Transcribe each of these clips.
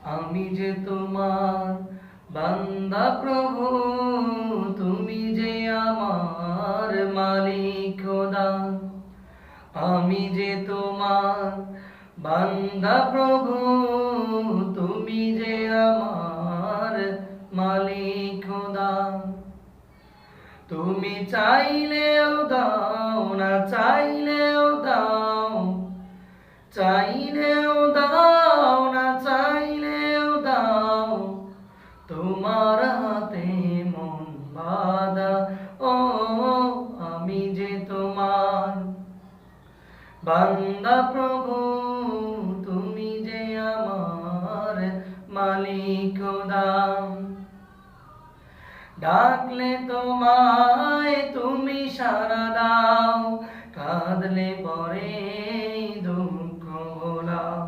আমি যে তোমার বান্দা প্রভু, তুমি যে আমার মালিক খোদা। আমি যে তোমার বান্দা প্রভু, তুমি যে আমার মালিক খোদা। তুমি চাইলেও দাও না চাইলেও দাও, চাইলেও দাও না চাইলেও দাও, তোমার হাতে মন বাঁধা। ও আমি যে তোমার বান্দা প্রভু, তুমি যে আমার মালিক খোদা। ডাকলে তোমায় তুমি সাড়া দাও, কাঁদলে পরে দুঃখ ভোলাও।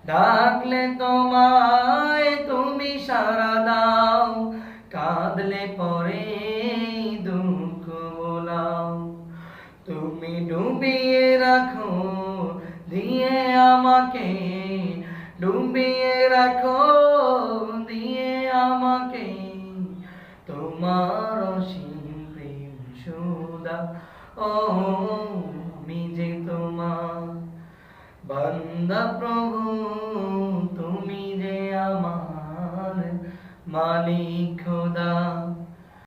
ডাকলে তোমায় তুমি সাড়া দাও, কাঁদলে পরে দুঃখ ভোলাও। তুমি ডুবিয়ে রাখো দিয়ে আমাকে, ডুবিয়ে রাখো দিয়ে আমাকে, তোমার অসীম প্রেম সুধা। ও আমি যে তোমার বান্দা প্রভু, তুমি যে আমার মালিক খোদা।